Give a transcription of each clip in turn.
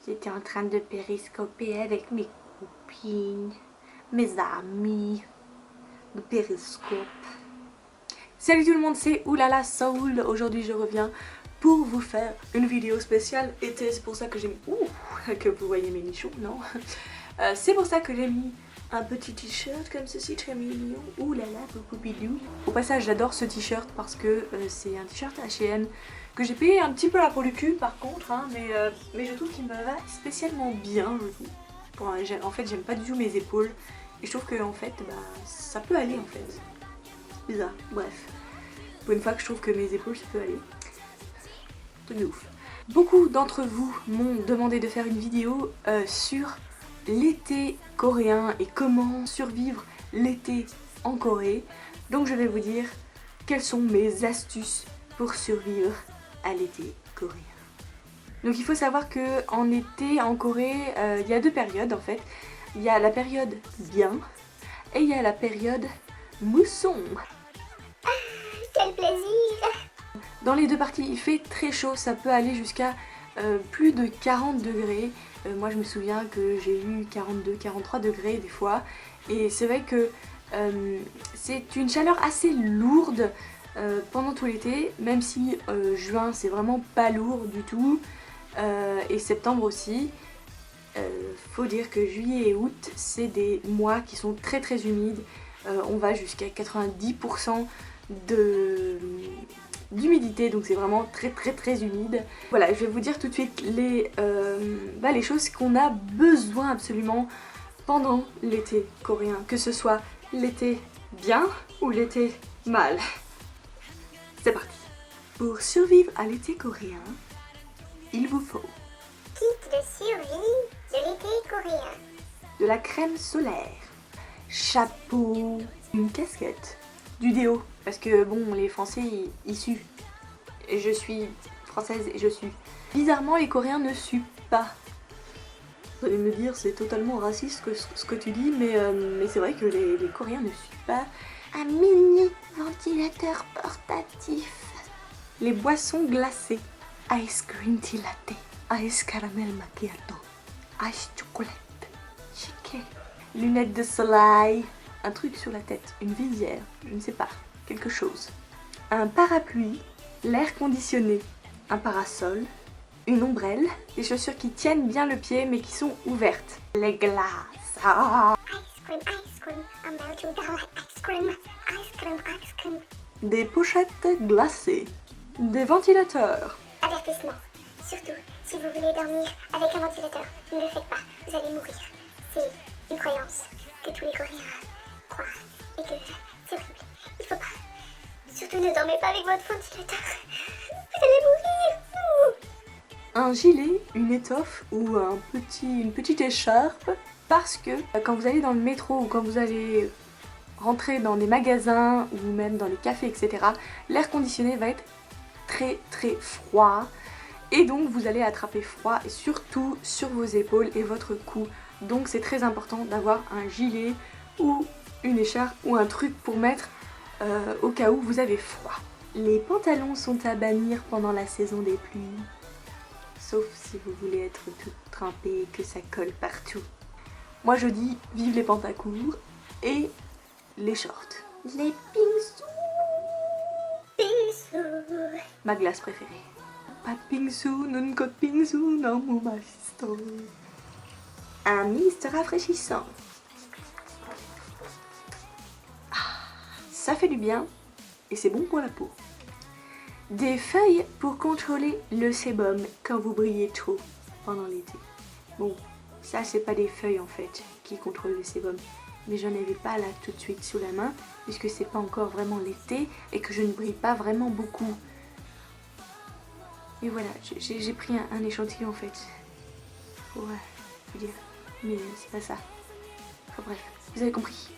J'étais en train de périscoper avec mes copines, mes amis, le périscope. Salut tout le monde, c'est Oulala Soul. Aujourd'hui je reviens pour vous faire une vidéo spéciale été. C'est pour ça que j'ai mis... que vous voyez mes nichons, non c'est pour ça que j'ai mis un petit t-shirt comme ceci, très mignon. Oulala, beaucoup bidou. Au passage, j'adore ce t-shirt parce que c'est un t-shirt H&M que j'ai payé un petit peu là pour le cul par contre, hein, mais je trouve qu'il me va spécialement bien, je trouve. En fait, j'aime pas du tout mes épaules et je trouve que en fait, bah, ça peut aller en fait. C'est bizarre, bref. Pour une fois que je trouve que mes épaules, ça peut aller. Truc de ouf. Beaucoup d'entre vous m'ont demandé de faire une vidéo sur l'été coréen et comment survivre l'été en Corée. Donc je vais vous dire quelles sont mes astuces pour survivre à l'été coréen. Donc il faut savoir que en été en Corée, il y a deux périodes en fait. Il y a la période bien et il y a la période mousson. Quel plaisir! Dans les deux parties, il fait très chaud, ça peut aller jusqu'à plus de 40 degrés. Moi je me souviens que j'ai eu 42-43 degrés des fois. Et c'est vrai que c'est une chaleur assez lourde pendant tout l'été, même si juin c'est vraiment pas lourd du tout. Et septembre aussi. Faut dire que juillet et août c'est des mois qui sont très très humides. On va jusqu'à 90% d'humidité, donc c'est vraiment très très très humide. Voilà, je vais vous dire tout de suite les choses qu'on a besoin absolument pendant l'été coréen, que ce soit l'été bien ou l'été mal. C'est parti. Pour survivre à l'été coréen, il vous faut Kit de survie de l'été coréen. de la crème solaire, chapeau, une casquette, du déo, parce que bon, les Français ils suent. Et je suis française et je suis. Bizarrement, les Coréens ne suent pas. Vous allez me dire, c'est totalement raciste ce que tu dis, mais c'est vrai que les Coréens ne suent pas. Un mini ventilateur portatif. Les boissons glacées. Ice green tea latte, ice caramel macchiato, ice chocolate, chicken. Lunettes de soleil, un truc sur la tête, une visière, je ne sais pas, quelque chose. Un parapluie, l'air conditionné, un parasol, une ombrelle, des chaussures qui tiennent bien le pied mais qui sont ouvertes. Les glaces. Ah. Ice cream, I'm melting down like ice cream, ice cream, ice cream. Des pochettes glacées. Des ventilateurs. Avertissement. Surtout, si vous voulez dormir avec un ventilateur, ne le faites pas, vous allez mourir. C'est une croyance que tous les Coréens croient et que c'est horrible. Il faut pas. Surtout ne dormez pas avec votre ventilateur. Vous allez mourir. Un gilet, une étoffe ou une petite écharpe, parce que quand vous allez dans le métro ou quand vous allez rentrer dans des magasins ou même dans les cafés, etc., l'air conditionné va être très très froid et donc vous allez attraper froid et surtout sur vos épaules et votre cou. Donc c'est très important d'avoir un gilet ou une écharpe ou un truc pour mettre au cas où vous avez froid. Les pantalons sont à bannir pendant la saison des pluies. Sauf si vous voulez être tout trempé et que ça colle partout. Moi je dis vive les pantacourts et les shorts. Les pingsous. Pingsous. Ma glace préférée. Pas de pingsu, non de pingsu, non mon mafisto. Un mist rafraîchissant. Ça fait du bien et c'est bon pour la peau. Des feuilles pour contrôler le sébum quand vous brillez trop pendant l'été. Bon, ça c'est pas des feuilles en fait qui contrôlent le sébum, mais j'en avais pas là tout de suite sous la main puisque c'est pas encore vraiment l'été et que je ne brille pas vraiment beaucoup. Et voilà, j'ai pris un échantillon en fait. Ouais, je veux dire, mais c'est pas ça. Enfin bref, vous avez compris.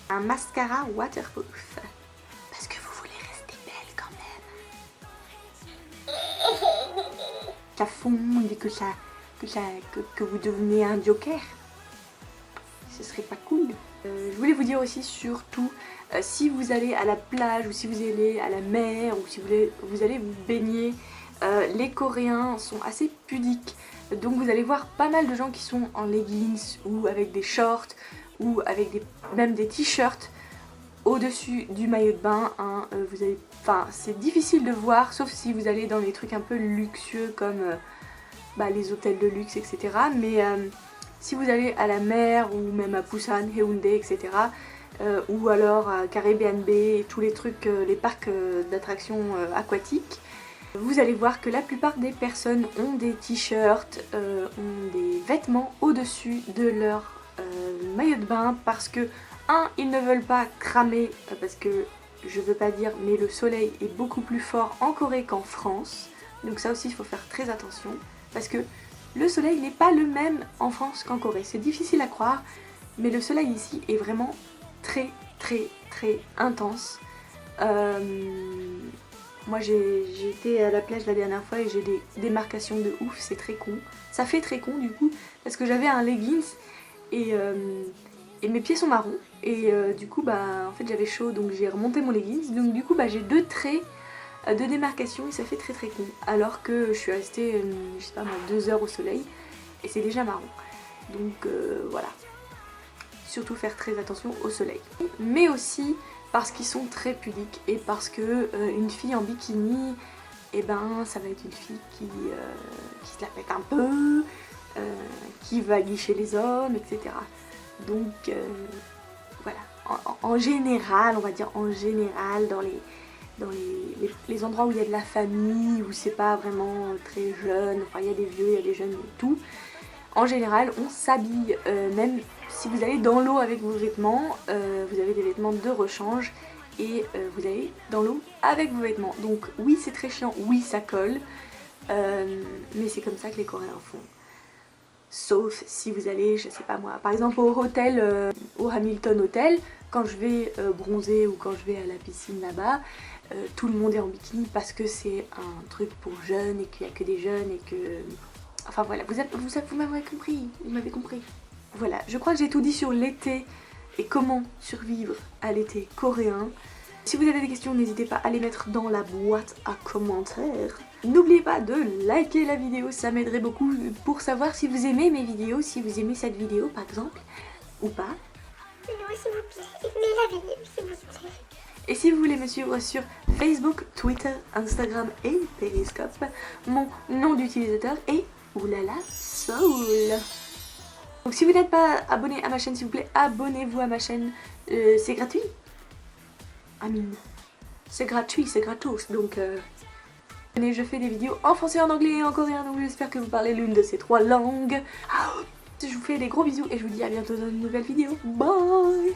Un mascara waterproof. Parce que vous voulez rester belle quand même. Ça fonde et que vous devenez un joker. Ce serait pas cool. Je voulais vous dire aussi surtout, si vous allez à la plage ou si vous allez à la mer ou si vous allez vous baigner, Les Coréens sont assez pudiques, donc vous allez voir pas mal de gens qui sont en leggings ou avec des shorts ou avec même des t-shirts au-dessus du maillot de bain. Hein. C'est difficile de voir, sauf si vous allez dans les trucs un peu luxueux comme les hôtels de luxe, etc. Mais si vous allez à la mer ou même à Busan, Haeundae, etc. Ou alors à Caribbean Bay, tous les trucs, les parcs d'attractions aquatiques, vous allez voir que la plupart des personnes ont des t-shirts, ont des vêtements au-dessus de leur maillot de bain parce que, ils ne veulent pas cramer, parce que, je veux pas dire, mais le soleil est beaucoup plus fort en Corée qu'en France. Donc ça aussi il faut faire très attention, parce que le soleil n'est pas le même en France qu'en Corée. C'est difficile à croire, mais le soleil ici est vraiment très très très intense. Moi j'ai été à la plage la dernière fois et j'ai des démarcations de ouf, c'est très con. Ça fait très con du coup, parce que j'avais un leggings et mes pieds sont marrons. Et du coup en fait j'avais chaud, donc j'ai remonté mon leggings. Donc du coup j'ai 2 traits de démarcation et ça fait très très con. Alors que je suis restée, je sais pas moi, 2 heures au soleil et c'est déjà marron. Donc voilà. Surtout faire très attention au soleil. Mais aussi parce qu'ils sont très pudiques et parce que une fille en bikini, ça va être une fille qui se la pète un peu, qui va guicher les hommes, etc. Donc voilà. En général, on va dire en général, dans les endroits où il y a de la famille, où c'est pas vraiment très jeune, enfin il y a des vieux, il y a des jeunes et tout, en général on s'habille, même si vous allez dans l'eau avec vos vêtements, vous avez des vêtements de rechange et vous allez dans l'eau avec vos vêtements. Donc oui c'est très chiant, oui ça colle, mais c'est comme ça que les Coréens font. Sauf si vous allez, je sais pas moi, par exemple au hôtel, au Hamilton Hotel, quand je vais bronzer ou quand je vais à la piscine là-bas, tout le monde est en bikini parce que c'est un truc pour jeunes et qu'il n'y a que des jeunes et que... Enfin voilà, vous m'avez compris, vous m'avez compris. Voilà, je crois que j'ai tout dit sur l'été et comment survivre à l'été coréen. Si vous avez des questions, n'hésitez pas à les mettre dans la boîte à commentaires. N'oubliez pas de liker la vidéo, ça m'aiderait beaucoup pour savoir si vous aimez mes vidéos, si vous aimez cette vidéo par exemple, ou pas. Non, s'il vous plaît, aimez la vidéo, s'il vous plaît. Et si vous voulez me suivre sur Facebook, Twitter, Instagram et Periscope, mon nom d'utilisateur est Oulala Soul. Donc si vous n'êtes pas abonné à ma chaîne, s'il vous plaît, abonnez-vous à ma chaîne, c'est gratuit. Amine. C'est gratuit, c'est gratos, donc je fais des vidéos en français, en anglais et en coréen, donc j'espère que vous parlez l'une de ces 3 langues. Je vous fais des gros bisous et je vous dis à bientôt dans une nouvelle vidéo. Bye.